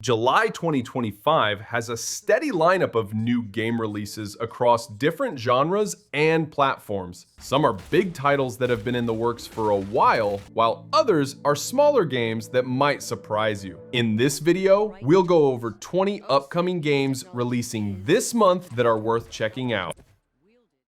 July 2025 has a steady lineup of new game releases across different genres and platforms. Some are big titles that have been in the works for a while others are smaller games that might surprise you. In this video, we'll go over 20 upcoming games releasing this month that are worth checking out.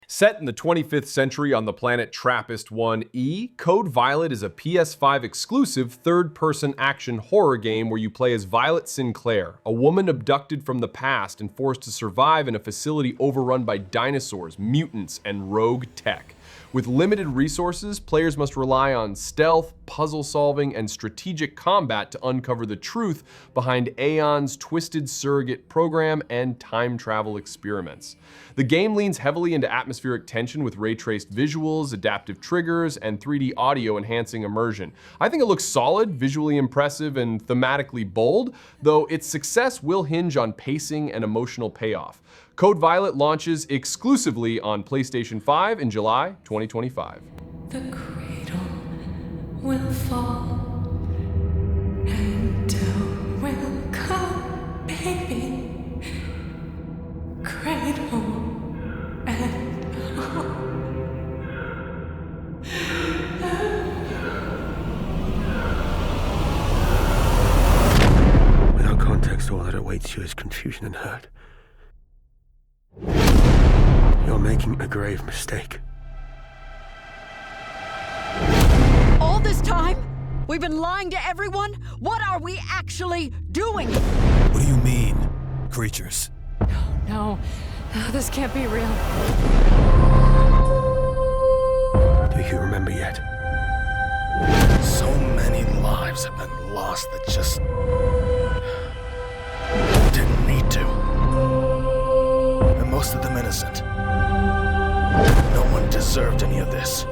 Set in the 25th century on the planet TRAPPIST-1e, Code Violet is a PS5 exclusive third-person action horror game where you play as Violet Sinclair, a woman abducted from the past and forced to survive in a facility overrun by dinosaurs, mutants, and rogue tech. With limited resources, players must rely on stealth, puzzle solving, and strategic combat to uncover the truth behind Aeon's twisted surrogate program and time travel experiments. The game leans heavily into atmospheric tension with ray-traced visuals, adaptive triggers, and 3D audio enhancing immersion. I think it looks solid, visually impressive, and thematically bold, though its success will hinge on pacing and emotional payoff. Code Violet launches exclusively on PlayStation 5 in July 2025. The cradle will fall and down will come, baby. Cradle and Without context, all that awaits you is confusion and hurt. You're making a grave mistake. All this time? We've been lying to everyone? What are we actually doing? What do you mean, creatures? No, this can't be real. Do you remember yet? So many lives have been lost that just didn't need to. And most of them innocent. No one deserved any of this.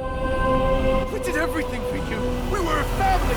We did everything for you. We were a family.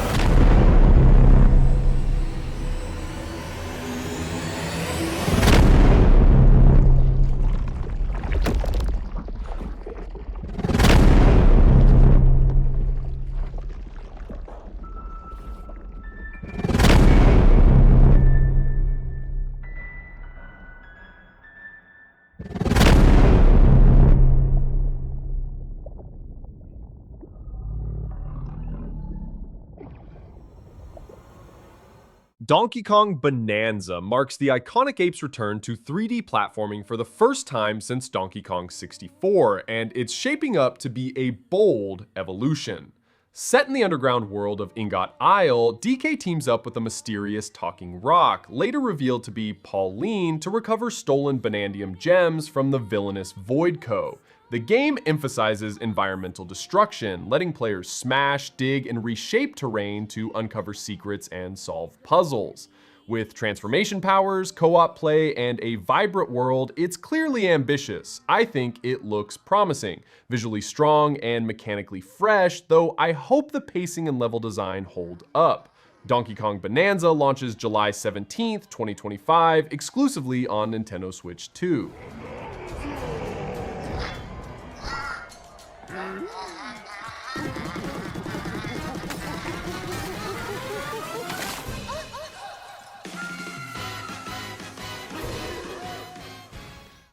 Donkey Kong Bonanza marks the iconic ape's return to 3D platforming for the first time since Donkey Kong 64, and it's shaping up to be a bold evolution. Set in the underground world of Ingot Isle, DK teams up with a mysterious talking rock, later revealed to be Pauline, to recover stolen Bonandium gems from the villainous Void Co. The game emphasizes environmental destruction, letting players smash, dig, and reshape terrain to uncover secrets and solve puzzles. With transformation powers, co-op play, and a vibrant world, it's clearly ambitious. I think it looks promising, visually strong and mechanically fresh, though I hope the pacing and level design hold up. Donkey Kong Bonanza launches July 17th, 2025, exclusively on Nintendo Switch 2.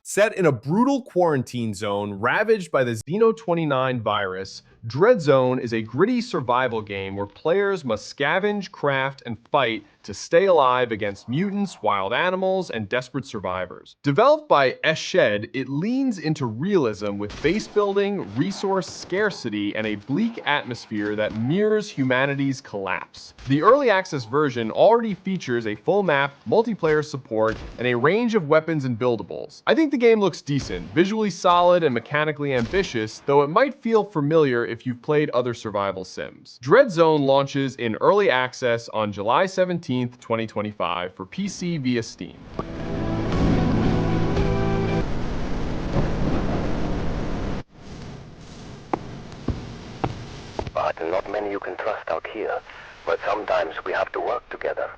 Set in a brutal quarantine zone ravaged by the Xeno29 virus, Dreadzone is a gritty survival game where players must scavenge, craft, and fight to stay alive against mutants, wild animals, and desperate survivors. Developed by Eshed, it leans into realism with base building, resource scarcity, and a bleak atmosphere that mirrors humanity's collapse. The early access version already features a full map, multiplayer support, and a range of weapons and buildables. I think the game looks decent, visually solid, and mechanically ambitious, though it might feel familiar if you've played other survival sims. Dreadzone launches in early access on July 17th, 2025 for PC via Steam. But not many you can trust out here, but sometimes we have to work together.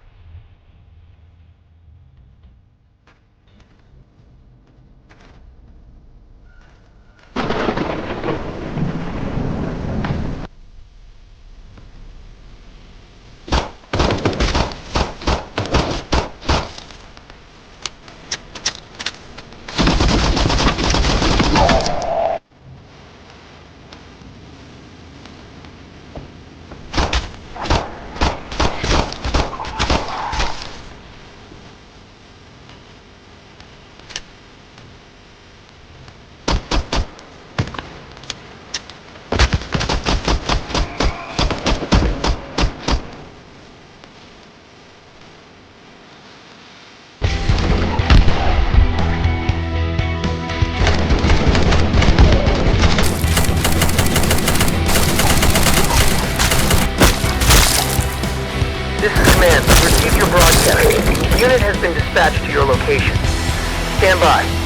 dispatched to your location. Stand by.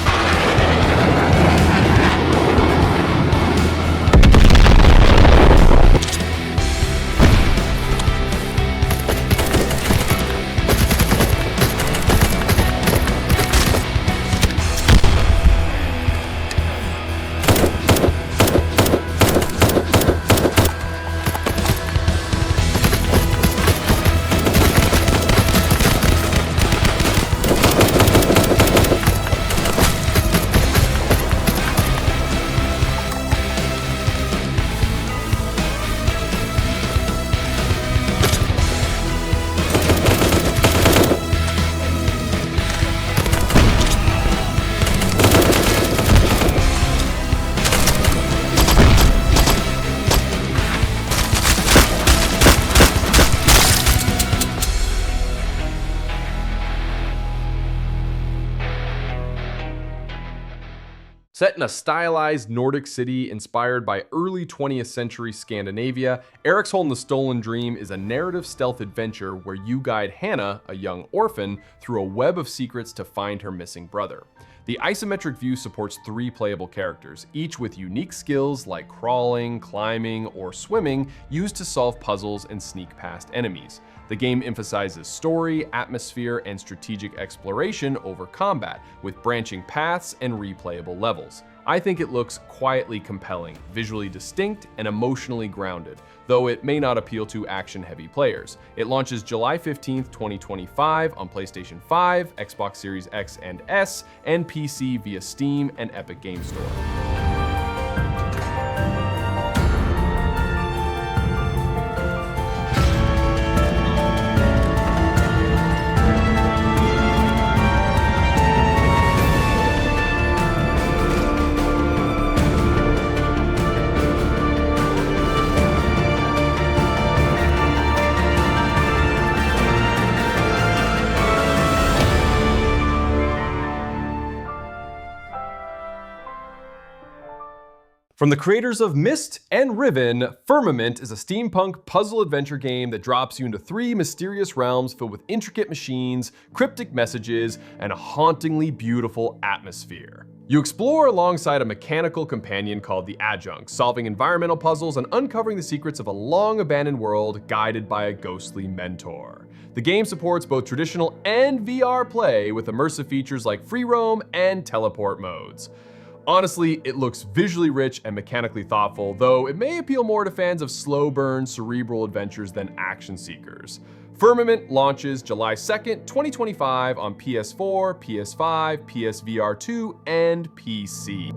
Set in a stylized Nordic city inspired by early 20th century Scandinavia, Eriksholm the Stolen Dream is a narrative stealth adventure where you guide Hannah, a young orphan, through a web of secrets to find her missing brother. The isometric view supports 3 playable characters, each with unique skills like crawling, climbing, or swimming used to solve puzzles and sneak past enemies. The game emphasizes story, atmosphere, and strategic exploration over combat, with branching paths and replayable levels. I think it looks quietly compelling, visually distinct, and emotionally grounded, though it may not appeal to action-heavy players. It launches July 15th, 2025 on PlayStation 5, Xbox Series X and S, and PC via Steam and Epic Game Store. From the creators of Myst and Riven, Firmament is a steampunk puzzle adventure game that drops you into 3 mysterious realms filled with intricate machines, cryptic messages, and a hauntingly beautiful atmosphere. You explore alongside a mechanical companion called the Adjunct, solving environmental puzzles and uncovering the secrets of a long-abandoned world guided by a ghostly mentor. The game supports both traditional and VR play with immersive features like free roam and teleport modes. Honestly, it looks visually rich and mechanically thoughtful, though it may appeal more to fans of slow burn, cerebral adventures than action seekers. Firmament launches July 2nd, 2025 on PS4, PS5, PSVR 2, and PC.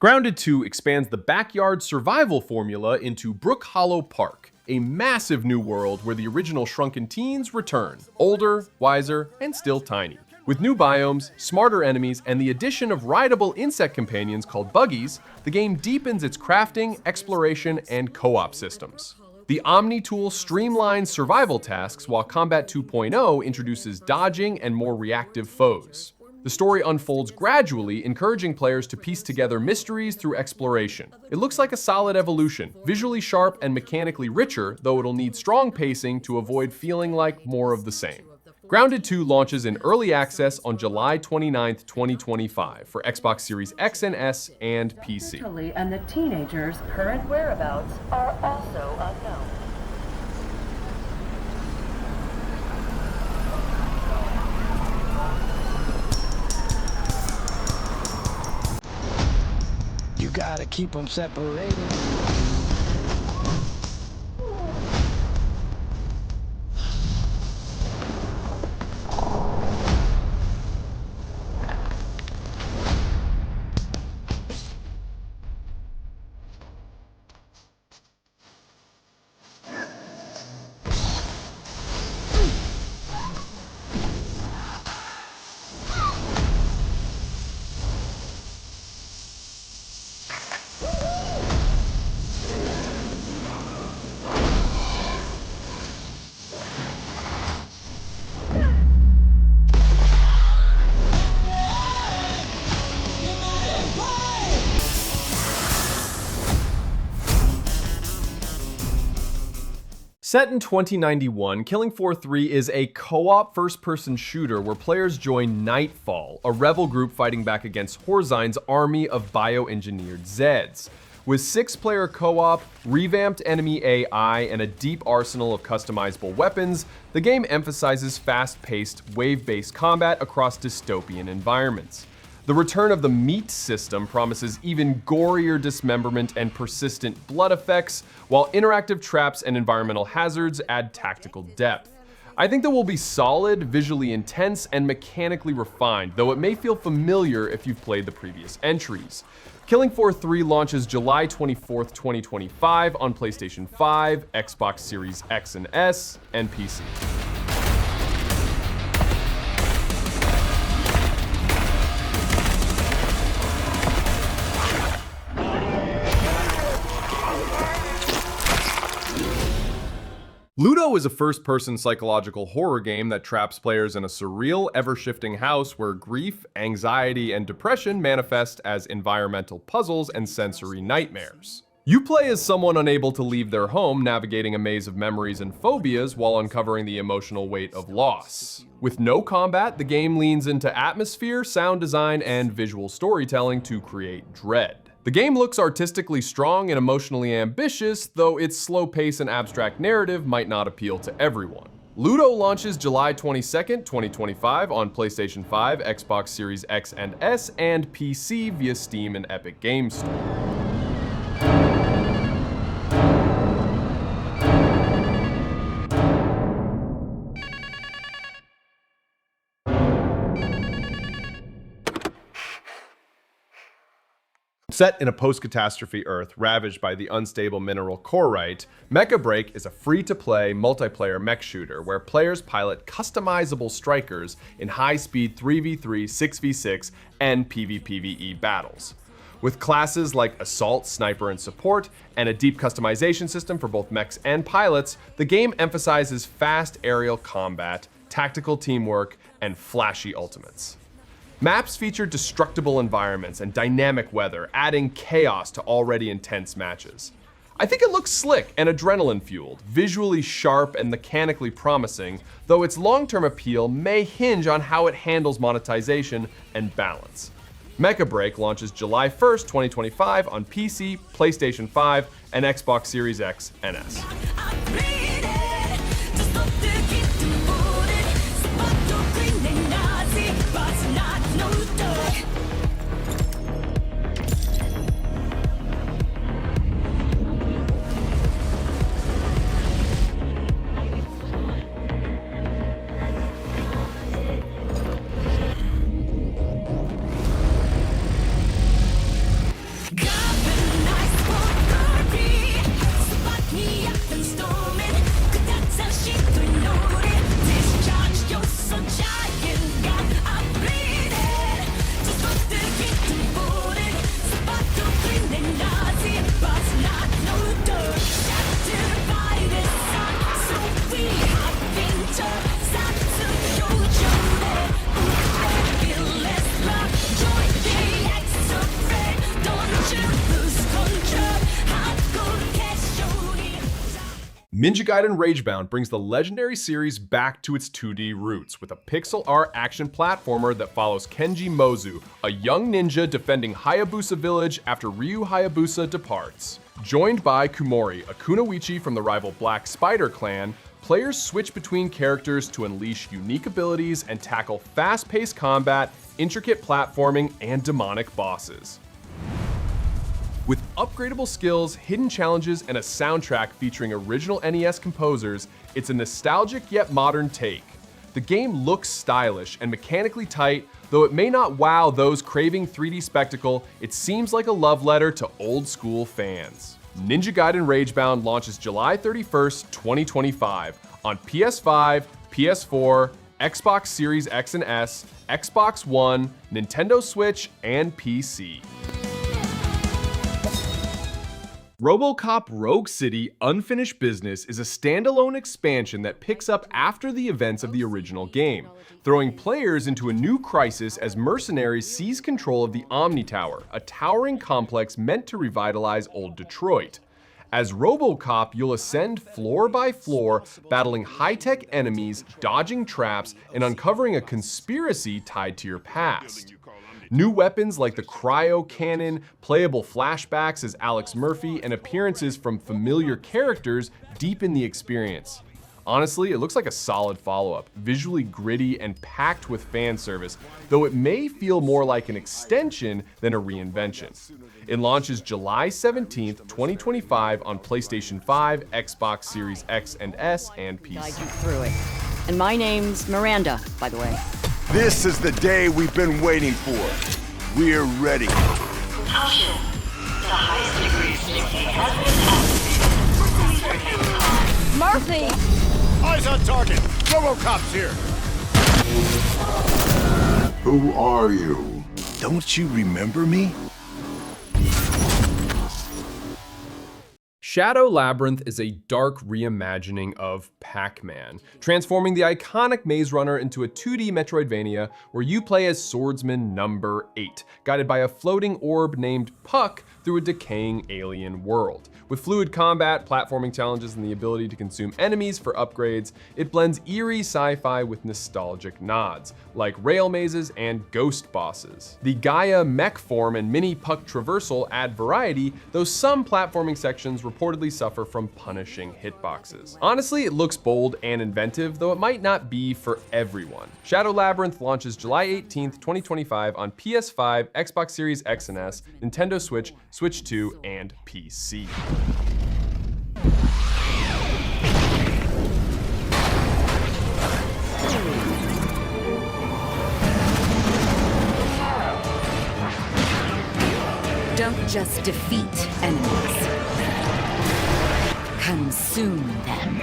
Grounded 2 expands the backyard survival formula into Brook Hollow Park, a massive new world where the original Shrunken Teens return, older, wiser, and still tiny. With new biomes, smarter enemies, and the addition of rideable insect companions called buggies, the game deepens its crafting, exploration, and co-op systems. The Omni tool streamlines survival tasks, while Combat 2.0 introduces dodging and more reactive foes. The story unfolds gradually, encouraging players to piece together mysteries through exploration. It looks like a solid evolution, visually sharp and mechanically richer, though it'll need strong pacing to avoid feeling like more of the same. Grounded 2 launches in early access on July 29th, 2025 for Xbox Series X and S and PC. And the teenager's current whereabouts are also unknown. You gotta keep them separated. Set in 2091, Killing Floor 3 is a co-op first-person shooter where players join Nightfall, a rebel group fighting back against Horzine's army of bioengineered Zeds. With 6-player co-op, revamped enemy AI, and a deep arsenal of customizable weapons, the game emphasizes fast-paced, wave-based combat across dystopian environments. The return of the meat system promises even gorier dismemberment and persistent blood effects, while interactive traps and environmental hazards add tactical depth. I think that will be solid, visually intense, and mechanically refined, though it may feel familiar if you've played the previous entries. Killing Floor 3 launches July 24th, 2025 on PlayStation 5, Xbox Series X and S, and PC. Luto is a first-person psychological horror game that traps players in a surreal, ever-shifting house where grief, anxiety, and depression manifest as environmental puzzles and sensory nightmares. You play as someone unable to leave their home, navigating a maze of memories and phobias while uncovering the emotional weight of loss. With no combat, the game leans into atmosphere, sound design, and visual storytelling to create dread. The game looks artistically strong and emotionally ambitious, though its slow pace and abstract narrative might not appeal to everyone. Luto launches July 22nd, 2025 on PlayStation 5, Xbox Series X and S, and PC via Steam and Epic Games Store. Set in a post-catastrophe Earth ravaged by the unstable mineral corite, Mecha Break is a free-to-play, multiplayer mech shooter where players pilot customizable strikers in high-speed 3v3, 6v6, and PvPvE battles. With classes like Assault, Sniper, and Support, and a deep customization system for both mechs and pilots, the game emphasizes fast aerial combat, tactical teamwork, and flashy ultimates. Maps feature destructible environments and dynamic weather, adding chaos to already intense matches. I think it looks slick and adrenaline-fueled, visually sharp and mechanically promising, though its long-term appeal may hinge on how it handles monetization and balance. Mecha Break launches July 1st, 2025 on PC, PlayStation 5, and Xbox Series X and S. Ninja Gaiden Rogebound brings the legendary series back to its 2D roots with a pixel art action platformer that follows Kenji Mozu, a young ninja defending Hayabusa Village after Ryu Hayabusa departs. Joined by Kumori, a kunoichi from the rival Black Spider clan, players switch between characters to unleash unique abilities and tackle fast-paced combat, intricate platforming, and demonic bosses. With upgradable skills, hidden challenges, and a soundtrack featuring original NES composers, it's a nostalgic yet modern take. The game looks stylish and mechanically tight, though it may not wow those craving 3D spectacle, it seems like a love letter to old school fans. Ninja Gaiden Rogebound launches July 31st, 2025 on PS5, PS4, Xbox Series X and S, Xbox One, Nintendo Switch, and PC. RoboCop Rogue City Unfinished Business is a standalone expansion that picks up after the events of the original game, throwing players into a new crisis as mercenaries seize control of the Omni Tower, a towering complex meant to revitalize old Detroit. As RoboCop, you'll ascend floor by floor, battling high-tech enemies, dodging traps, and uncovering a conspiracy tied to your past. New weapons like the cryo cannon, playable flashbacks as Alex Murphy, and appearances from familiar characters deepen the experience. Honestly, it looks like a solid follow-up, visually gritty and packed with fan service, though it may feel more like an extension than a reinvention. It launches July 17th, 2025 on PlayStation 5, Xbox Series X and S, and PC. Guide you through it. And my name's Miranda, by the way. This is the day we've been waiting for. We're ready. Caution. The highest degree of safety has been activated. Murphy! Eyes on target. RoboCop's here. Who are you? Don't you remember me? Shadow Labyrinth is a dark reimagining of Pac-Man, transforming the iconic Maze Runner into a 2D Metroidvania where you play as swordsman number 8, guided by a floating orb named Puck through a decaying alien world. With fluid combat, platforming challenges, and the ability to consume enemies for upgrades, it blends eerie sci-fi with nostalgic nods, like rail mazes and ghost bosses. The Gaia mech form and mini Puck traversal add variety, though some platforming sections reportedly suffer from punishing hitboxes. Honestly, it looks bold and inventive, though it might not be for everyone. Shadow Labyrinth launches July 18th, 2025 on PS5, Xbox Series X and S, Nintendo Switch, Switch 2, and PC. Don't just defeat enemies. Consume them.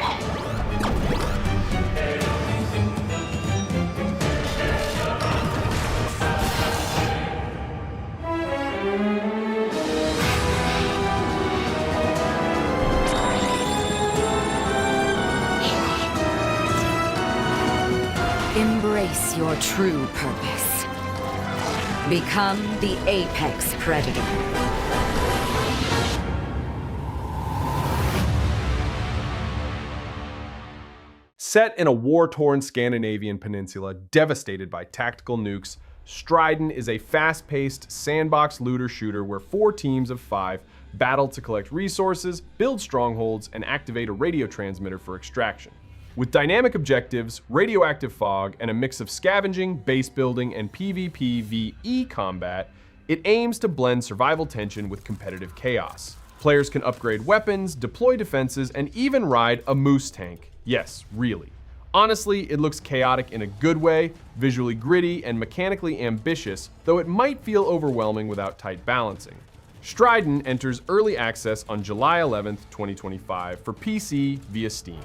Embrace your true purpose. Become the apex predator. Set in a war-torn Scandinavian peninsula devastated by tactical nukes, Striden is a fast-paced sandbox looter-shooter where 4 teams of 5 battle to collect resources, build strongholds, and activate a radio transmitter for extraction. With dynamic objectives, radioactive fog, and a mix of scavenging, base building, and PvPvE combat, it aims to blend survival tension with competitive chaos. Players can upgrade weapons, deploy defenses, and even ride a moose tank. Yes, really. Honestly, it looks chaotic in a good way, visually gritty, and mechanically ambitious, though it might feel overwhelming without tight balancing. Striden enters early access on July 11th, 2025 for PC via Steam.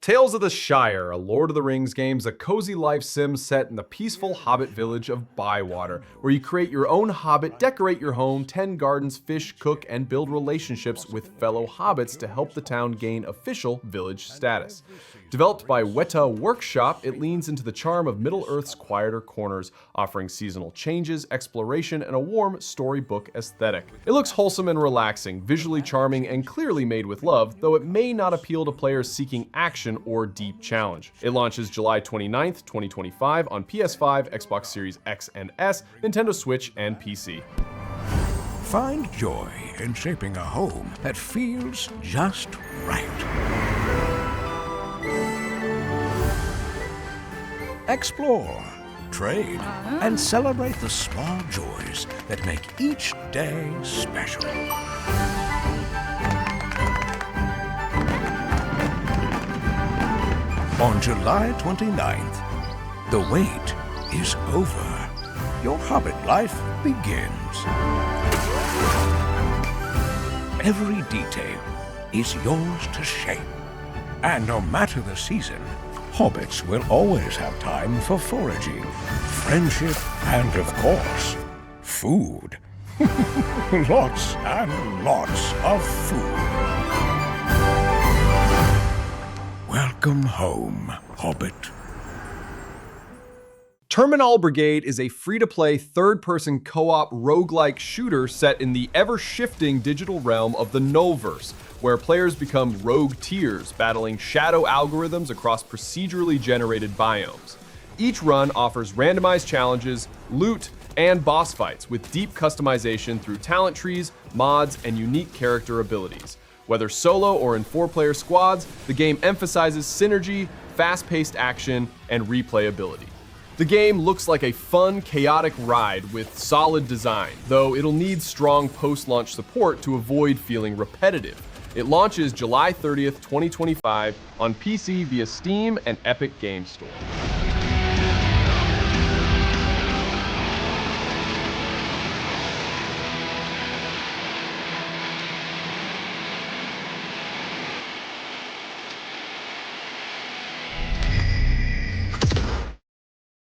Tales of the Shire, a Lord of the Rings game, is a cozy life sim set in the peaceful hobbit village of Bywater, where you create your own hobbit, decorate your home, tend gardens, fish, cook, and build relationships with fellow hobbits to help the town gain official village status. Developed by Weta Workshop, it leans into the charm of Middle-earth's quieter corners, offering seasonal changes, exploration, and a warm storybook aesthetic. It looks wholesome and relaxing, visually charming, and clearly made with love, though it may not appeal to players seeking action or deep challenge. It launches July 29th, 2025 on PS5, Xbox Series X and S, Nintendo Switch, and PC. Find joy in shaping a home that feels just right. Explore, trade, and celebrate the small joys that make each day special. On July 29th, the wait is over. Your Hobbit life begins. Every detail is yours to shape. And no matter the season, hobbits will always have time for foraging, friendship, and of course, food. Lots and lots of food. Welcome home, Hobbit. Terminull Brigade is a free-to-play third-person co-op roguelike shooter set in the ever-shifting digital realm of the Nullverse, where players become rogue tiers, battling shadow algorithms across procedurally generated biomes. Each run offers randomized challenges, loot, and boss fights with deep customization through talent trees, mods, and unique character abilities. Whether solo or in 4-player squads, the game emphasizes synergy, fast-paced action, and replayability. The game looks like a fun, chaotic ride with solid design, though it'll need strong post-launch support to avoid feeling repetitive. It launches July 30th, 2025 on PC via Steam and Epic Games Store.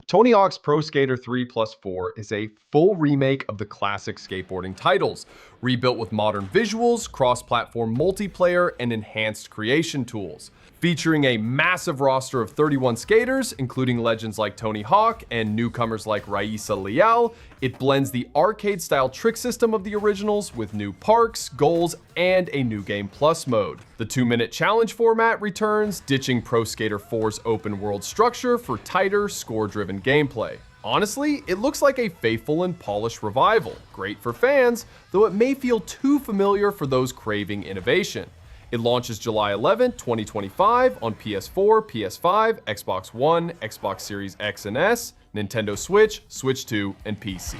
Tony Hawk's Pro Skater 3+4 is a full remake of the classic skateboarding titles, rebuilt with modern visuals, cross-platform multiplayer, and enhanced creation tools. Featuring a massive roster of 31 skaters, including legends like Tony Hawk and newcomers like Raisa Leal, it blends the arcade-style trick system of the originals with new parks, goals, and a new game plus mode. The 2-minute challenge format returns, ditching Pro Skater 4's open-world structure for tighter, score-driven gameplay. Honestly, it looks like a faithful and polished revival, great for fans, though it may feel too familiar for those craving innovation. It launches July 11, 2025 on PS4, PS5, Xbox One, Xbox Series X and S, Nintendo Switch, Switch 2, and PC.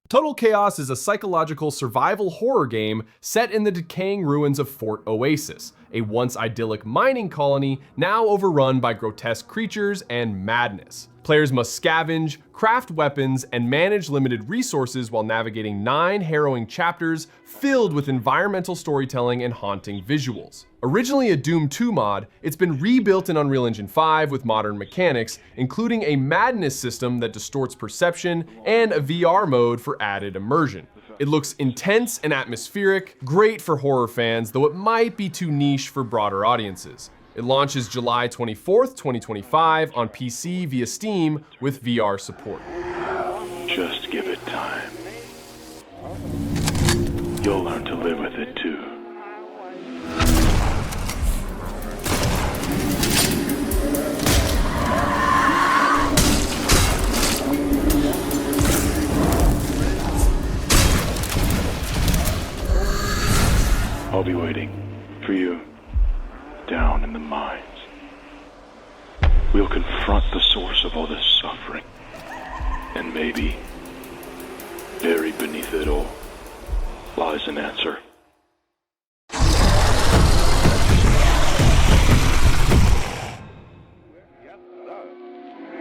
Total Chaos is a psychological survival horror game set in the decaying ruins of Fort Oasis, a once idyllic mining colony now overrun by grotesque creatures and madness. Players must scavenge, craft weapons, and manage limited resources while navigating 9 harrowing chapters filled with environmental storytelling and haunting visuals. Originally a Doom 2 mod, it's been rebuilt in Unreal Engine 5 with modern mechanics, including a madness system that distorts perception and a VR mode for added immersion. It looks intense and atmospheric, great for horror fans, though it might be too niche for broader audiences. It launches July 24th, 2025 on PC via Steam with VR support. Just give it time. You'll learn to live with it too. I'll be waiting for you down in the mines. We'll confront the source of all this suffering. And maybe, buried beneath it all, lies an answer.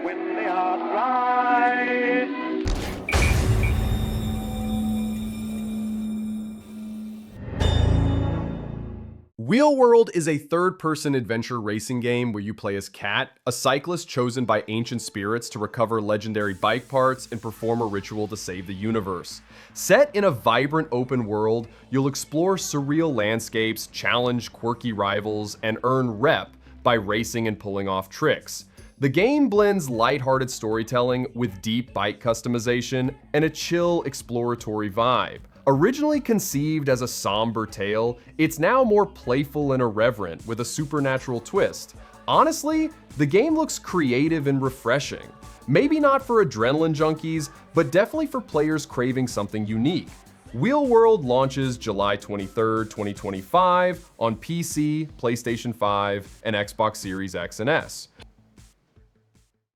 When the heart rise. Wheel World is a third-person adventure racing game where you play as Kat, a cyclist chosen by ancient spirits to recover legendary bike parts and perform a ritual to save the universe. Set in a vibrant open world, you'll explore surreal landscapes, challenge quirky rivals, and earn rep by racing and pulling off tricks. The game blends lighthearted storytelling with deep bike customization and a chill exploratory vibe. Originally conceived as a somber tale, it's now more playful and irreverent with a supernatural twist. Honestly, the game looks creative and refreshing. Maybe not for adrenaline junkies, but definitely for players craving something unique. Wheel World launches July 23rd, 2025 on PC, PlayStation 5, and Xbox Series X and S.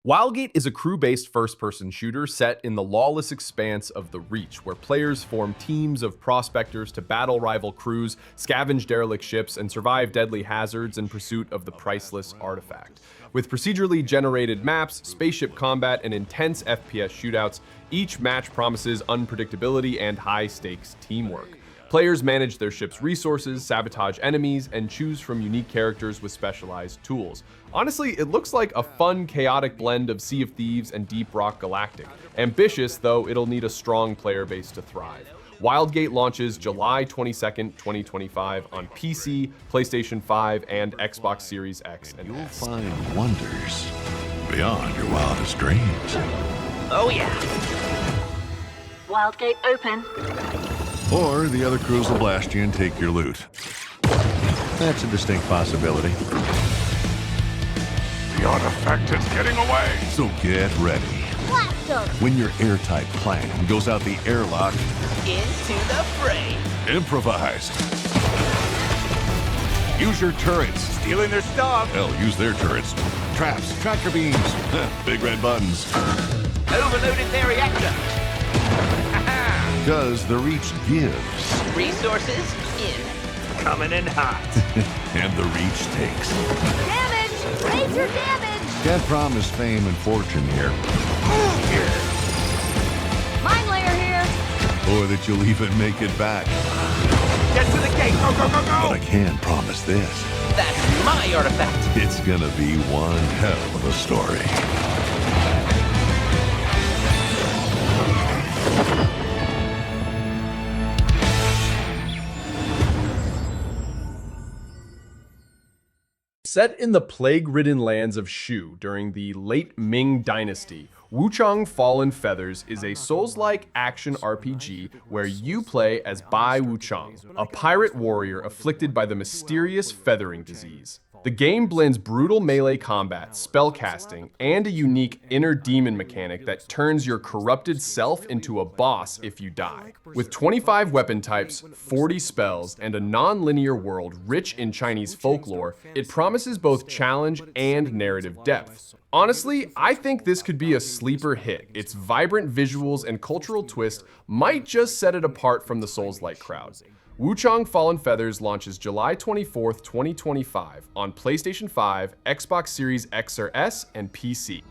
Wildgate is a crew-based first-person shooter set in the lawless expanse of the Reach, where players form teams of prospectors to battle rival crews, scavenge derelict ships, and survive deadly hazards in pursuit of the priceless artifact. With procedurally generated maps, spaceship combat, and intense FPS shootouts, each match promises unpredictability and high-stakes teamwork. Players manage their ship's resources, sabotage enemies, and choose from unique characters with specialized tools. Honestly, it looks like a fun, chaotic blend of Sea of Thieves and Deep Rock Galactic. Ambitious, though it'll need a strong player base to thrive. Wildgate launches July 22nd, 2025 on PC, PlayStation 5, and Xbox Series X and S. You'll find wonders beyond your wildest dreams. Oh yeah. Wildgate open. Or the other crews will blast you and take your loot. That's a distinct possibility. The artifact is getting away. So get ready. Blaster! When your airtight plan goes out the airlock, Into the fray. improvise. Use your turrets. Stealing their stuff. Hell, use their turrets. Traps, tractor beams, big red buttons. Overloaded their reactor. Because the Reach gives. Resources in. Coming in hot. And the Reach takes. Damage! Major damage! Can't promise fame and fortune here. Mine layer here! Or that you'll even make it back. Get to the gate. Go, go, go, go. But I can promise this. That's my artifact. It's gonna be one hell of a story. Set in the plague-ridden lands of Shu during the late Ming Dynasty, Wuchang Fallen Feathers is a Souls-like action RPG where you play as Bai Wuchang, a pirate warrior afflicted by the mysterious feathering disease. The game blends brutal melee combat, spellcasting, and a unique inner demon mechanic that turns your corrupted self into a boss if you die. With 25 weapon types, 40 spells, and a non-linear world rich in Chinese folklore, it promises both challenge and narrative depth. Honestly, I think this could be a sleeper hit. Its vibrant visuals and cultural twist might just set it apart from the Souls-like crowd. Wuchang Fallen Feathers launches July 24th, 2025 on PlayStation 5, Xbox Series X or S, and PC.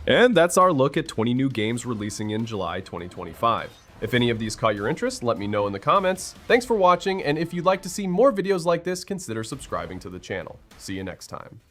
And that's our look at 20 new games releasing in July 2025. If any of these caught your interest, let me know in the comments. Thanks for watching, and if you'd like to see more videos like this, consider subscribing to the channel. See you next time.